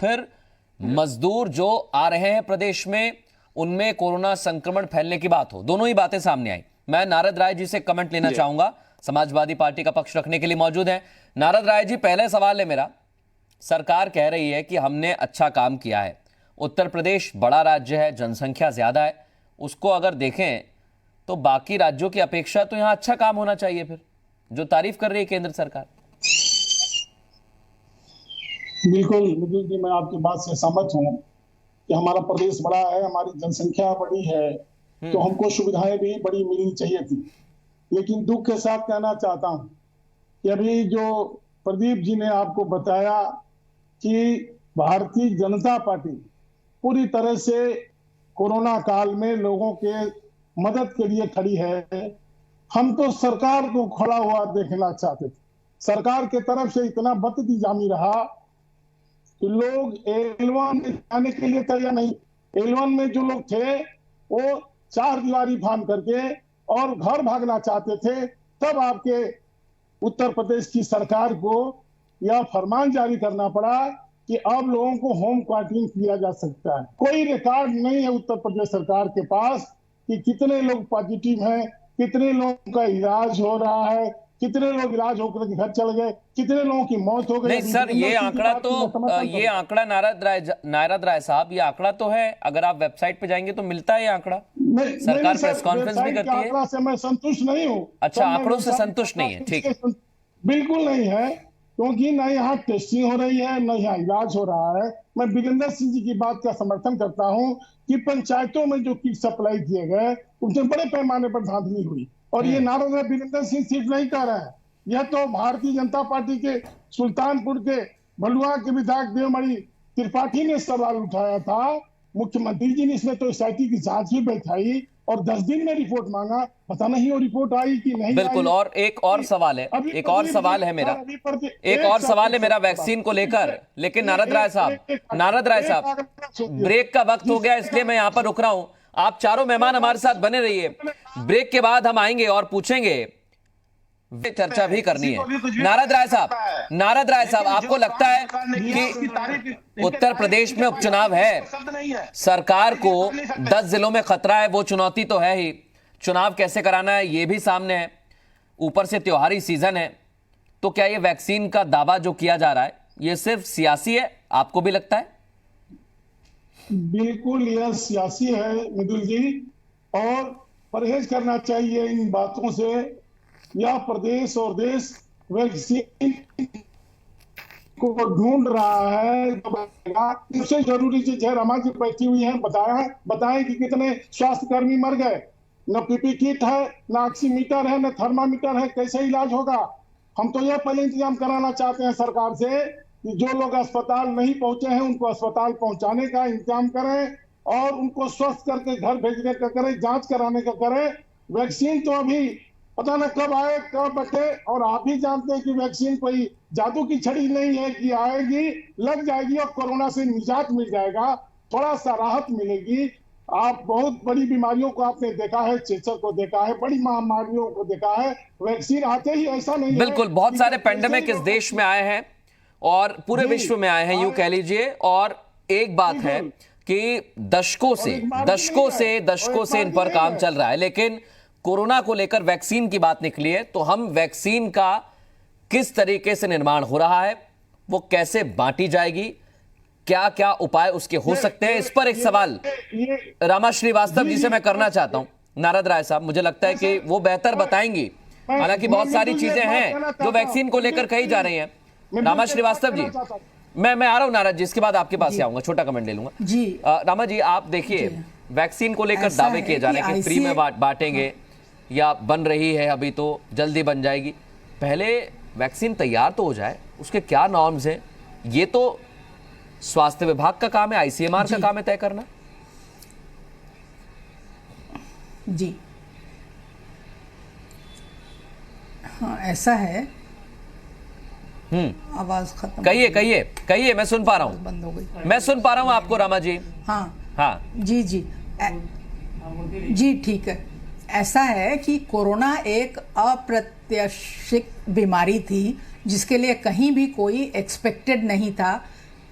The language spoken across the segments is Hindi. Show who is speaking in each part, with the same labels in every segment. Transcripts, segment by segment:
Speaker 1: फिर मजदूर जो आ रहे हैं प्रदेश में उनमें कोरोना संक्रमण फैलने की बात हो, दोनों ही बातें सामने आई। मैं नारद राय जी से कमेंट लेना चाहूंगा, समाजवादी पार्टी का पक्ष रखने के लिए मौजूद है। नारद राय जी, पहले सवाल है मेरा, सरकार कह रही है कि हमने अच्छा काम किया है, उत्तर प्रदेश बड़ा राज्य है, जनसंख्या ज्यादा है, उसको अगर देखें तो बाकी राज्यों की अपेक्षा तो यहां अच्छा काम होना चाहिए, फिर जो तारीफ कर रही है केंद्र सरकार।
Speaker 2: बिल्कुल मिथुन जी, मैं आपकी बात से सहमत हूँ कि हमारा प्रदेश बड़ा है, हमारी जनसंख्या बड़ी है, तो हमको सुविधाएं भी बड़ी मिलनी चाहिए थी। लेकिन दुख के साथ कहना चाहता हूँ कि अभी जो प्रदीप जी ने आपको बताया कि भारतीय जनता पार्टी पूरी तरह से कोरोना काल में लोगों के मदद के लिए खड़ी है। हम तो सरकार को खड़ा हुआ देखना चाहते थे। सरकार के तरफ से इतना बदइंतजामी रहा कि लोग L1 में जाने के लिए तैयार नहीं। L1 में जो लोग थे वो चार दीवारी फांद करके और घर भागना चाहते थे। तब आपके उत्तर प्रदेश की सरकार को यह फरमान जारी करना पड़ा कि अब लोगों को होम क्वारंटीन किया जा सकता है। कोई रिकॉर्ड नहीं है उत्तर प्रदेश सरकार के पास कि कितने लोग पॉजिटिव हैं, कितने लोगों का इलाज हो रहा है, कितने लोग इलाज होकर घर चल गए, कितने लोगों की मौत हो गई।
Speaker 1: नहीं सर, ये आंकड़ा नारद राय साहब, ये आंकड़ा तो है, अगर आप वेबसाइट पे जाएंगे तो मिलता है ये आंकड़ा। सरकार प्रेस कॉन्फ्रेंस भी करती है।
Speaker 2: आंकड़ा से मैं संतुष्ट नहीं हूँ।
Speaker 1: अच्छा, आंकड़ों से संतुष्ट नहीं है, ठीक है।
Speaker 2: बिल्कुल नहीं है, क्योंकि न यहाँ टेस्टिंग हो रही है, न यहाँ इलाज हो रहा है। मैं वीरेंद्र सिंह जी की बात का समर्थन करता हूँ कि पंचायतों में जो किट सप्लाई किए गए उसमें बड़े पैमाने पर धांधली हुई। और ये नारद वीरेंद्र सिंह सिर्फ नहीं कह रहे हैं, यह तो भारतीय जनता पार्टी के सुल्तानपुर के भलुआ के विधायक देवमणि त्रिपाठी ने सवाल उठाया था। मुख्यमंत्री जी ने इसमें तो एसआईटी की जांच भी बैठाई और 10 दिन में रिपोर्ट मांगा, पता नहीं वो रिपोर्ट आई कि नहीं।
Speaker 1: बिल्कुल। और एक और सवाल है, एक और सवाल है मेरा वैक्सीन को लेकर। लेकिन नारद राय साहब, ब्रेक का वक्त हो गया, इसलिए मैं यहां पर रुक रहा हूं। आप चारों मेहमान हमारे साथ बने रहिए, ब्रेक के बाद हम आएंगे और पूछेंगे, चर्चा भी करनी है। नारद राय साहब, आपको लगता है कि उत्तर प्रदेश में उपचुनाव है, सरकार को 10 जिलों में खतरा है, वो चुनौती तो है ही, चुनाव कैसे कराना है ये भी सामने है, ऊपर से त्योहारी सीजन है, तो क्या ये वैक्सीन का दावा जो किया जा रहा है ये सिर्फ सियासी है, आपको भी लगता है?
Speaker 2: बिल्कुल यह सियासी है मिदुल जी, और परहेज करना चाहिए इन बातों से। यह प्रदेश और देश वैक्सीन को ढूंढ रहा है। सबसे जरूरी चीज है, रमा जी बैठी हुई है, बताएं कि कितने स्वास्थ्य कर्मी मर गए। न पीपी किट है, न ऑक्सीमीटर है, न थर्मामीटर है, कैसे इलाज होगा? हम तो यह पहले इंतजाम कराना चाहते हैं सरकार से कि जो लोग अस्पताल नहीं पहुंचे हैं उनको अस्पताल पहुंचाने का इंतजाम करें और उनको स्वस्थ करके घर भेजने का करें, जांच कराने का करें। वैक्सीन तो अभी पता न कब आए कब बटे, और आप भी जानते हैं कि वैक्सीन कोई जादू की छड़ी नहीं है कि आएगी लग जाएगी और कोरोना से निजात मिल जाएगा, थोड़ा सा राहत मिलेगी। आप बहुत बड़ी बीमारियों को आपने देखा है, चेचक को देखा है, बड़ी महामारियों को देखा है, वैक्सीन आते ही ऐसा नहीं है।
Speaker 1: बिल्कुल, बहुत सारे पेंडेमिक इस देश में आए हैं और पूरे विश्व में आए हैं, यूं कह लीजिए। और एक बात है कि दशकों से इन पर काम चल रहा है, लेकिन कोरोना को लेकर वैक्सीन की बात निकली है, तो हम वैक्सीन का किस तरीके से निर्माण हो रहा है, वो कैसे बांटी जाएगी, क्या क्या उपाय उसके हो सकते हैं, इस पर एक सवाल रमा श्रीवास्तव जी से मैं करना चाहता हूं। नारद राय साहब, मुझे लगता है कि वो बेहतर बताएंगी, हालांकि बहुत सारी चीजें हैं जो वैक्सीन को लेकर कही जा रही हैं। रमा श्रीवास्तव जी, मैं आ रहा हूं नारद जी, इसके बाद आपके पास से आऊंगा, छोटा कमेंट ले लूंगा जी। रमा जी, आप देखिए, वैक्सीन को लेकर दावे किए जा रहे हैं कि फ्री में बांटेंगे या बन रही है, अभी तो जल्दी बन जाएगी। पहले वैक्सीन तैयार तो हो जाए, उसके क्या नॉर्म्स हैं, ये तो स्वास्थ्य विभाग का काम है, आईसीएमआर का काम है तय करना।
Speaker 3: जी हाँ, ऐसा है। आवाज खत्म,
Speaker 1: कहिए, मैं सुन पा रहा हूँ,
Speaker 3: बंद हो गई,
Speaker 1: मैं सुन पा रहा हूँ आपको रमा जी।
Speaker 3: हाँ जी जी ठीक है। ऐसा है कि कोरोना एक अप्रत्याशित बीमारी थी जिसके लिए कहीं भी कोई एक्सपेक्टेड नहीं था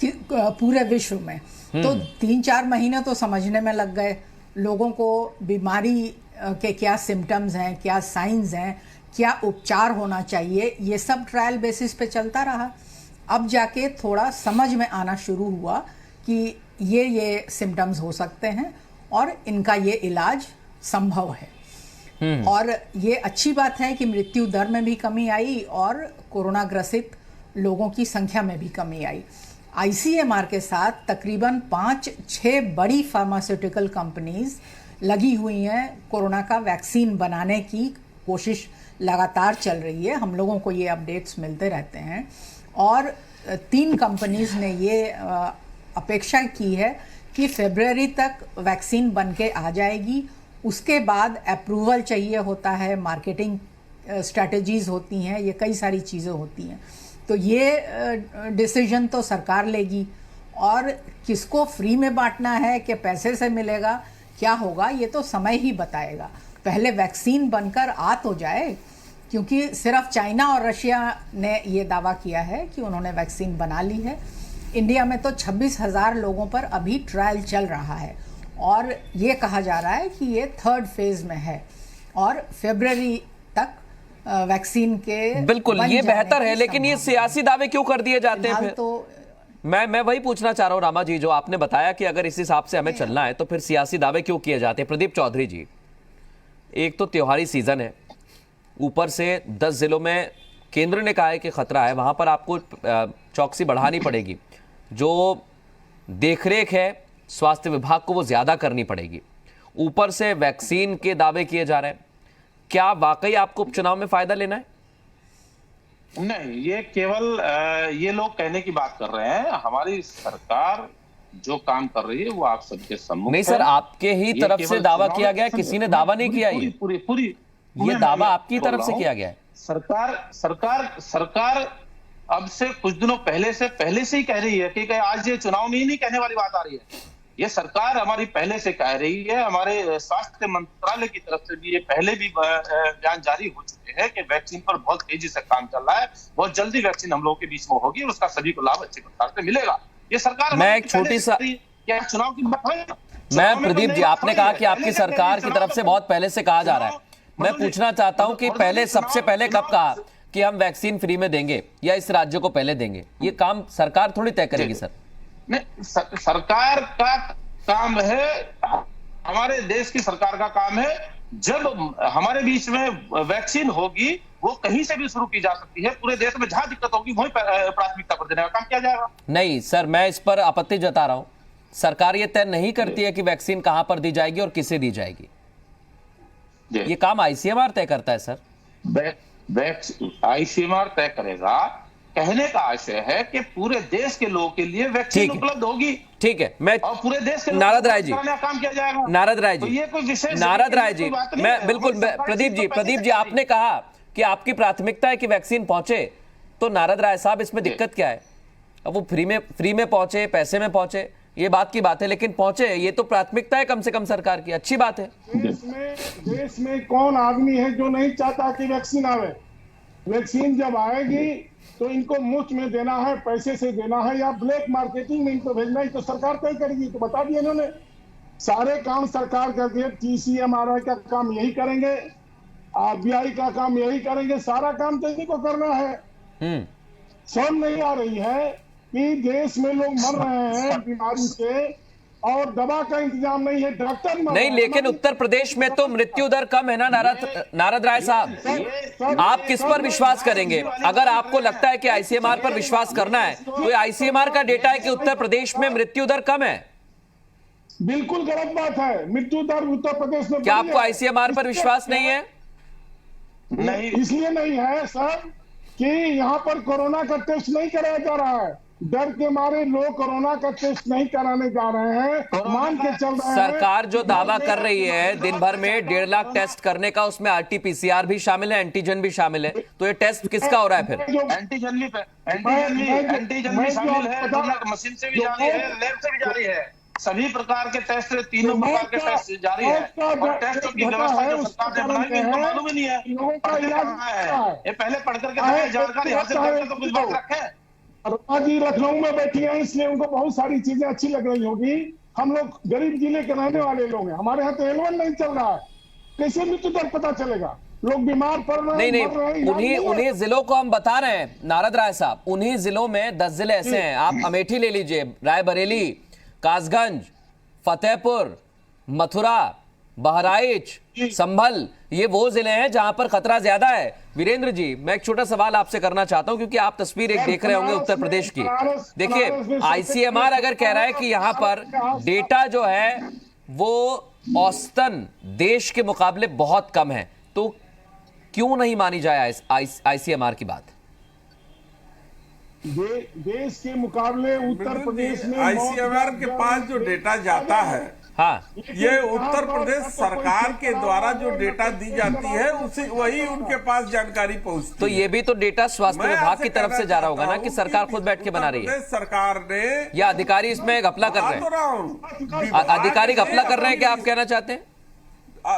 Speaker 3: पूरे विश्व में। तो 3-4 महीने तो समझने में लग गए लोगों को, बीमारी के क्या सिम्टम्स हैं, क्या साइंस हैं, क्या उपचार होना चाहिए, ये सब ट्रायल बेसिस पे चलता रहा। अब जाके थोड़ा समझ में आना शुरू हुआ कि ये सिम्टम्स हो सकते हैं और इनका ये इलाज संभव है। और ये अच्छी बात है कि मृत्यु दर में भी कमी आई और कोरोना ग्रसित लोगों की संख्या में भी कमी आई। आईसीएमआर के साथ तकरीबन 5-6 बड़ी फार्मास्यूटिकल कंपनीज लगी हुई हैं, कोरोना का वैक्सीन बनाने की कोशिश लगातार चल रही है। हम लोगों को ये अपडेट्स मिलते रहते हैं और 3 कंपनीज ने ये अपेक्षा की है कि फरवरी तक वैक्सीन बन के आ जाएगी। उसके बाद अप्रूवल चाहिए होता है, मार्केटिंग स्ट्रैटेजीज होती हैं, ये कई सारी चीज़ें होती हैं। तो ये डिसीजन तो सरकार लेगी और किसको फ्री में बांटना है कि पैसे से मिलेगा, क्या होगा, ये तो समय ही बताएगा। पहले वैक्सीन बनकर आ तो जाए, क्योंकि सिर्फ चाइना और रशिया ने ये दावा किया है कि उन्होंने वैक्सीन बना ली है। इंडिया में तो 26,000 लोगों पर अभी ट्रायल चल रहा है और ये कहा जा रहा है कि ये 3rd फेज में है और फरवरी तक वैक्सीन के
Speaker 1: बिल्कुल ये बेहतर है। लेकिन ये सियासी दावे क्यों कर दिए जाते हैं फिर? तो मैं वही पूछना चाह रहा हूं रामा जी, जो आपने बताया कि अगर इस हिसाब से हमें चलना है तो फिर सियासी दावे क्यों किए जाते हैं? प्रदीप चौधरी जी, एक तो त्योहारी सीजन है, ऊपर से 10 जिलों में केंद्र ने कहा है कि खतरा है, वहां पर आपको चौकसी बढ़ानी पड़ेगी, जो देखरेख है स्वास्थ्य विभाग को वो ज्यादा करनी पड़ेगी। ऊपर से वैक्सीन के दावे किए जा रहे हैं। क्या वाकई आपको उपचुनाव में फायदा लेना है?
Speaker 4: नहीं, ये केवल ये लोग कहने की बात कर रहे हैं। हमारी सरकार जो काम कर रही है वो आप सबके सम्मुख
Speaker 1: नहीं सर, आपके ही तरफ से दावा किया गया, किसी ने दावा नहीं किया।
Speaker 4: पूरी
Speaker 1: ये दावा आपकी तरफ से किया गया है।
Speaker 4: सरकार अब से कुछ दिनों पहले से ही कह रही है कि आज ये चुनाव में ही नहीं कहने वाली बात आ रही है। ये सरकार हमारी पहले से कह रही है। हमारे स्वास्थ्य मंत्रालय की तरफ से भी ये पहले भी बयान जारी हो चुके हैं कि वैक्सीन पर बहुत तेजी से काम चल रहा है, बहुत जल्दी वैक्सीन हम लोगों के बीच में होगी और उसका सभी को लाभ अच्छे प्रकार से मिलेगा। ये सरकार,
Speaker 1: मैं एक छोटी सा
Speaker 4: चुनाव की बात है।
Speaker 1: मैं प्रदीप जी, आपने कहा कि आपकी सरकार की तरफ से बहुत पहले से कहा जा रहा है। मैं पूछना चाहता हूं कि पहले, सबसे पहले कब कहा कि हम वैक्सीन फ्री में देंगे या इस राज्य को पहले देंगे? ये काम सरकार थोड़ी तय करेगी सर।
Speaker 4: नहीं, सरकार का काम है, हमारे देश की सरकार का काम है। जब हमारे बीच में वैक्सीन होगी वो कहीं से भी शुरू की जा सकती है। पूरे देश में जहां दिक्कत होगी वहीं प्राथमिकता पर देने का काम किया जाएगा।
Speaker 1: नहीं सर, मैं इस पर आपत्ति जता रहा हूं। सरकार ये तय नहीं करती है कि वैक्सीन कहां पर दी जाएगी और किसे दी जाएगी। ये काम आईसीएमआर तय करता है सर।
Speaker 4: आईसीएमआर तय करेगा। कहने का आशय है कि पूरे देश के लोगों के लिए वैक्सीन उपलब्ध होगी।
Speaker 1: ठीक है, मैं
Speaker 4: और पूरे देश के
Speaker 1: नारद राय जी,
Speaker 4: काम किया जाएगा।
Speaker 1: नारद राय जी,
Speaker 4: तो ये कोई विशेष
Speaker 1: नारद राय जी, मैं बिल्कुल, प्रदीप जी आपने कहा कि आपकी प्राथमिकता है कि वैक्सीन पहुंचे, तो नारद राय साहब इसमें दिक्कत क्या है? अब वो फ्री में पहुंचे, पैसे में पहुंचे, ये बात की बात है, लेकिन पहुंचे, ये तो प्राथमिकता है कम से कम सरकार की, अच्छी बात है।
Speaker 2: देश में कौन आदमी है जो नहीं चाहता कि वैक्सीन आवे? वैक्सीन जब आएगी तो इनको मुफ्त में देना है, पैसे से देना है या ब्लैक मार्केटिंग में इनको भेजना है, तो सरकार तय करेगी। तो बता दिया इन्होंने, सारे काम सरकार करती है। TCMRI का काम यही करेंगे, RBI का काम यही करेंगे, सारा काम तो इन्हीं को करना है। समझ नहीं आ रही है कि देश में लोग मर रहे हैं बीमारी से और दवा का इंतजाम नहीं है, डॉक्टर
Speaker 1: नहीं। लेकिन उत्तर प्रदेश में तो मृत्यु दर कम है ना नारद राय साहब, आप किस पर विश्वास करेंगे? अगर आपको लगता है कि आईसीएमआर पर विश्वास करना है, तो आईसीएमआर का डेटा है कि उत्तर प्रदेश में मृत्यु दर कम है।
Speaker 2: बिल्कुल गलत बात है। मृत्यु दर उत्तर प्रदेश में,
Speaker 1: क्या आपको आईसीएमआर पर विश्वास नहीं है?
Speaker 2: नहीं, इसलिए नहीं है सर कि यहाँ पर कोरोना का टेस्ट नहीं कराया जा रहा है। डर के मारे लोग कोरोना का टेस्ट नहीं कराने जा रहे हैं, मान के चल रहे हैं।
Speaker 1: सरकार जो दावा कर रही है दिन भर में 1.5 लाख टेस्ट करने का, उसमें RT-PCR भी शामिल है, एंटीजन भी शामिल है, तो ये टेस्ट किसका हो रहा है फिर?
Speaker 4: एंटीजन भी शामिल है, मशीन से भी जारी है, लैब से भी जारी है, सभी प्रकार के टेस्ट, तीनों प्रकार के टेस्ट जारी है। और टेस्ट की व्यवस्था जो सरकार ने बनाई इनको मालूम ही नहीं है। ये पहले पढ़ करके जानकारी हासिल करके तो कुछ बात रखे।
Speaker 2: रमा जी लखनऊ में बैठी हैं, इसलिए उनको बहुत सारी चीजें अच्छी लग रही होगी। हम लोग गरीब जिले के रहने वाले लोग हैं, हमारे यहाँ तो L1 नहीं चल रहा है, कैसे मृत्यु दर पता चलेगा? लोग बीमार पड़ रहे हैं,
Speaker 1: नहीं
Speaker 2: मर रहे हैं,
Speaker 1: नहीं,
Speaker 2: इलाज नहीं है।
Speaker 1: उन्हीं जिलों को हम बता रहे हैं नारद राय साहब, उन्हीं जिलों में 10 जिले ऐसे हैं। आप अमेठी ले लीजिए, रायबरेली, कासगंज, फतेहपुर, मथुरा, बहराइच, संभल, ये वो जिले हैं जहां पर खतरा ज्यादा है। वीरेंद्र जी, मैं एक छोटा सवाल आपसे करना चाहता हूं, क्योंकि आप तस्वीर एक देख रहे होंगे उत्तर प्रदेश की। देखिए, आईसीएमआर अगर कह रहा है कि यहां पर डेटा जो है वो औसतन देश के मुकाबले बहुत कम है, तो क्यों नहीं मानी जाए आईसीएमआर की बात?
Speaker 2: देश के मुकाबले उत्तर प्रदेश में
Speaker 5: आईसीएमआर के पास जो डेटा जाता है,
Speaker 1: हाँ,
Speaker 5: ये उत्तर प्रदेश सरकार के द्वारा जो डेटा दी जाती है उसी वही उनके पास जानकारी पहुंचती
Speaker 1: तो
Speaker 5: है।
Speaker 1: ये भी तो डेटा स्वास्थ्य विभाग की तरफ से जा रहा होगा ना, कि सरकार खुद बैठ के बना रही है,
Speaker 5: सरकार ने,
Speaker 1: या अधिकारी इसमें घपला कर रहे हैं? अधिकारी घपला कर रहे हैं क्या आप कहना चाहते हैं?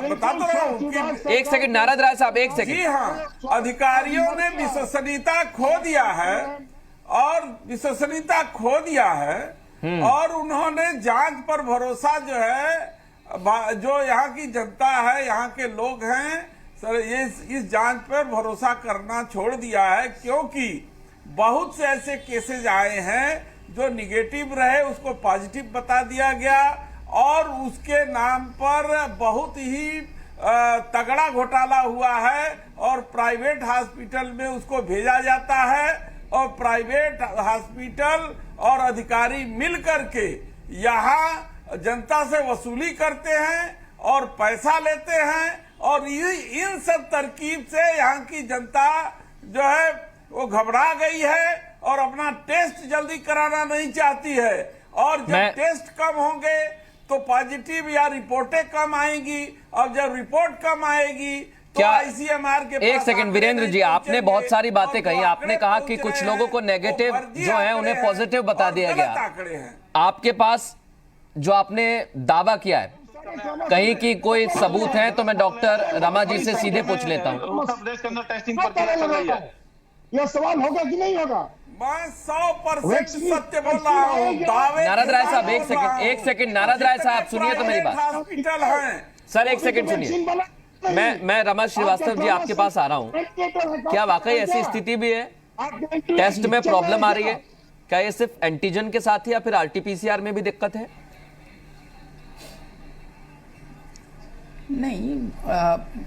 Speaker 5: बता तो रहा हूँ कि
Speaker 1: एक सेकंड नारद राय साहब, एक
Speaker 5: जी
Speaker 1: सेकंड।
Speaker 5: हाँ, अधिकारियों ने विश्वसनीयता खो दिया है और विश्वसनीयता खो दिया है, और उन्होंने जांच पर भरोसा जो है, जो यहाँ की जनता है, यहाँ के लोग हैं सर, ये इस जांच पर भरोसा करना छोड़ दिया है, क्योंकि बहुत से ऐसे केसेज आए हैं जो निगेटिव रहे, उसको पॉजिटिव बता दिया गया, और उसके नाम पर बहुत ही तगड़ा घोटाला हुआ है, और प्राइवेट हॉस्पिटल में उसको भेजा जाता है, और प्राइवेट हॉस्पिटल और अधिकारी मिलकर के यहाँ जनता से वसूली करते हैं और पैसा लेते हैं, और इन सब तरकीब से यहाँ की जनता जो है वो घबरा गई है और अपना टेस्ट जल्दी कराना नहीं चाहती है, और जब टेस्ट कम होंगे तो पॉजिटिव या रिपोर्टें कम आएंगी, और जब रिपोर्ट कम आएगी तो
Speaker 1: क्या
Speaker 5: आईसीएमआर के
Speaker 1: एक सेकंड वीरेंद्र जी, आपने बहुत सारी बातें कही। आपने कहा कि कुछ लोगों को नेगेटिव जो है उन्हें पॉजिटिव बता दिया गया। आपके पास जो आपने दावा किया है कहीं की कोई सबूत है, तो मैं डॉक्टर रमा जी से सीधे पूछ लेता हूँ।
Speaker 4: उत्तर प्रदेश के अंदर टेस्टिंग प्रक्रिया चल रही है,
Speaker 2: यह सवाल होगा कि नहीं होगा?
Speaker 5: मैं 100% सत्य बोल रहा हूँ।
Speaker 1: नारद राय साहब, एक सेकंड नारद राय साहब सुनिए तो मेरी बात।
Speaker 5: हॉस्पिटल है
Speaker 1: सर एक सेकंड सुनिए, मैं रमा श्रीवास्तव जी आपके पास आ रहा हूँ। क्या वाकई ऐसी स्थिति भी है, टेस्ट में प्रॉब्लम आ रही है? क्या ये सिर्फ एंटीजन के साथ ही या फिर आरटीपीसीआर में भी दिक्कत है?
Speaker 3: नहीं,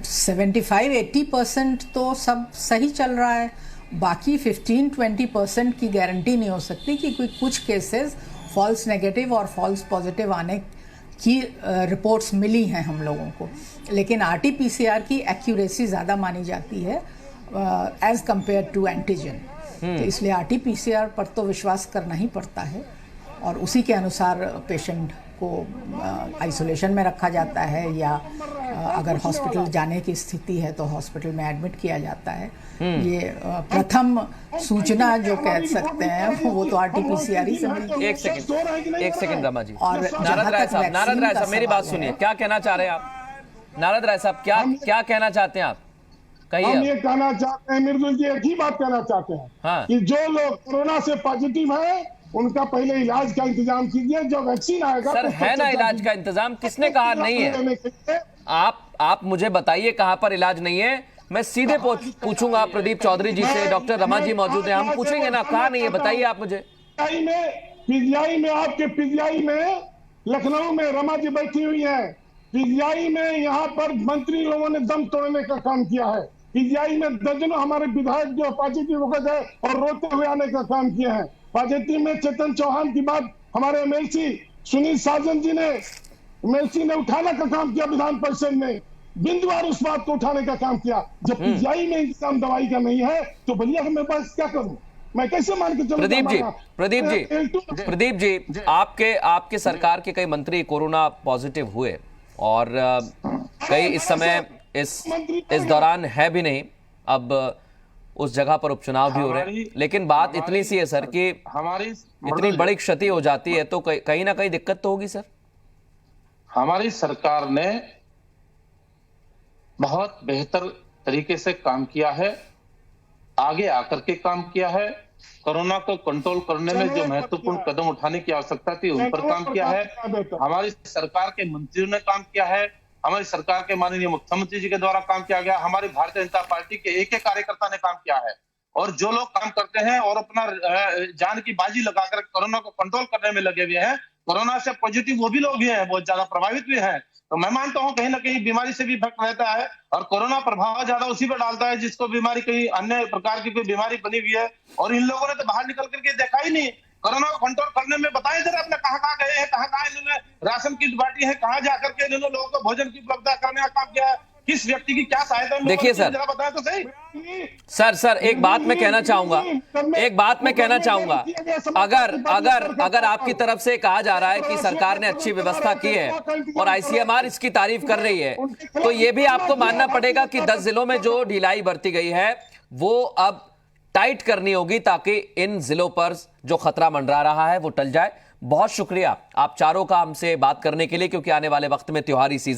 Speaker 3: 75-80% तो सब सही चल रहा है, बाकी 15-20% की गारंटी नहीं हो सकती, कि कोई कुछ केसेस फॉल्स नेगेटिव और फॉल्स पॉजिटिव आने की रिपोर्ट्स मिली हैं हम लोगों को, लेकिन आरटीपीसीआर की एक्यूरेसी ज़्यादा मानी जाती है एज कंपेयर टू एंटीजन। तो इसलिए आरटीपीसीआर पर तो विश्वास करना ही पड़ता है, और उसी के अनुसार पेशेंट को आइसोलेशन में रखा जाता है, या अगर हॉस्पिटल जाने की स्थिति है तो हॉस्पिटल में एडमिट किया जाता है। ये प्रथम सूचना जो कह सकते हैं वो तो आरटीपीसीआर ही से मिलती है।
Speaker 1: एक सेकंड रमा जी।
Speaker 3: और
Speaker 1: नारद राय साहब मेरी बात सुनिए, क्या कहना चाह रहे हैं आप? नारद राय साहब क्या कहना चाहते हैं आप?
Speaker 2: हम
Speaker 1: कहिए।
Speaker 2: ये कहना चाहते हैं मृदुल जी, एक ही बात कहना चाहते हैं,
Speaker 1: हाँ।
Speaker 2: कि जो लोग कोरोना से पॉजिटिव है उनका पहले इलाज का इंतजाम कीजिए, जो वैक्सीन आएगा
Speaker 1: सर है ना इलाज का इंतजाम, किसने कहा नहीं है? आप मुझे बताइए कहां पर इलाज नहीं है, मैं सीधे पूछूंगा प्रदीप चौधरी जी से। डॉक्टर रमा जी मौजूद है, हम पूछेंगे ना, कहा नहीं है, बताइए आप मुझे।
Speaker 2: आपके पीजीआई में लखनऊ में रमा जी बैठी हुई है, पीजीआई में यहाँ पर मंत्री लोगों ने दम तोड़ने का काम किया है, पीजीआई में दर्जनों हमारे विधायक जो पॉजिटिव हो गए और रोते हुए आने का काम किया है। पॉजिटिव में चेतन चौहान की बात हमारे एमएलसी सुनील साजन जी ने एमएलसी ने उठाने का काम किया, विधान परिषद में बिंदुवार उस बात को उठाने का काम किया। जब पीजीआई में इंतजाम दवाई का नहीं है तो भैया मैं बस क्या करूं, मैं कैसे मान के चलूं?
Speaker 1: प्रदीप जी आपके सरकार के कई मंत्री कोरोना पॉजिटिव हुए, और कई इस समय इस दौरान है भी नहीं, अब उस जगह पर उपचुनाव भी हो रहे हैं, लेकिन बात इतनी सी है सर कि
Speaker 4: हमारी
Speaker 1: इतनी बड़ी क्षति हो जाती है तो कहीं ना कहीं दिक्कत तो होगी सर।
Speaker 4: हमारी सरकार ने बहुत बेहतर तरीके से काम किया है, आगे आकर के काम किया है, कोरोना को कंट्रोल करने में जो महत्वपूर्ण कदम उठाने की आवश्यकता थी उन पर काम किया है। हमारी सरकार के मंत्रियों ने काम किया है, हमारी सरकार के माननीय मुख्यमंत्री जी के द्वारा काम किया गया, हमारी भारतीय जनता पार्टी के एक कार्यकर्ता ने काम किया है। और जो लोग काम करते हैं और अपना जान की बाजी लगाकर कोरोना को कंट्रोल करने में लगे हुए हैं, कोरोना से पॉजिटिव वो भी लोग भी हैं, बहुत ज्यादा प्रभावित भी हैं। तो मैं मानता हूं कहीं ना कहीं बीमारी से भी इफेक्ट रहता है और कोरोना प्रभाव ज्यादा उसी पर डालता है जिसको बीमारी कहीं अन्य प्रकार की कोई बीमारी बनी हुई है। और इन लोगों ने तो बाहर निकल करके देखा ही नहीं, कोरोना को कंट्रोल करने में बताएं जरा अपने कहाँ गए हैं, कहाँ इन्होंने राशन किट बांटी है, कहाँ जाकर के इन्होंने लोगों को भोजन की उपलब्धता करने का काम किया है, किस व्यक्ति की क्या सहायता।
Speaker 1: देखिए सर,
Speaker 4: जरा बताएं तो सही।
Speaker 1: सर एक बात मैं कहना चाहूंगा, अगर आपकी तरफ से कहा जा रहा है कि सरकार ने अच्छी व्यवस्था की है और आईसीएमआर इसकी तारीफ कर रही है, तो यह भी आपको मानना पड़ेगा कि 10 जिलों में जो ढिलाई बरती गई है वो अब टाइट करनी होगी ताकि इन जिलों पर जो खतरा मंडरा रहा है वो टल जाए। बहुत शुक्रिया आप चारों का हमसे बात करने के लिए, क्योंकि आने वाले वक्त में त्योहारी सीजन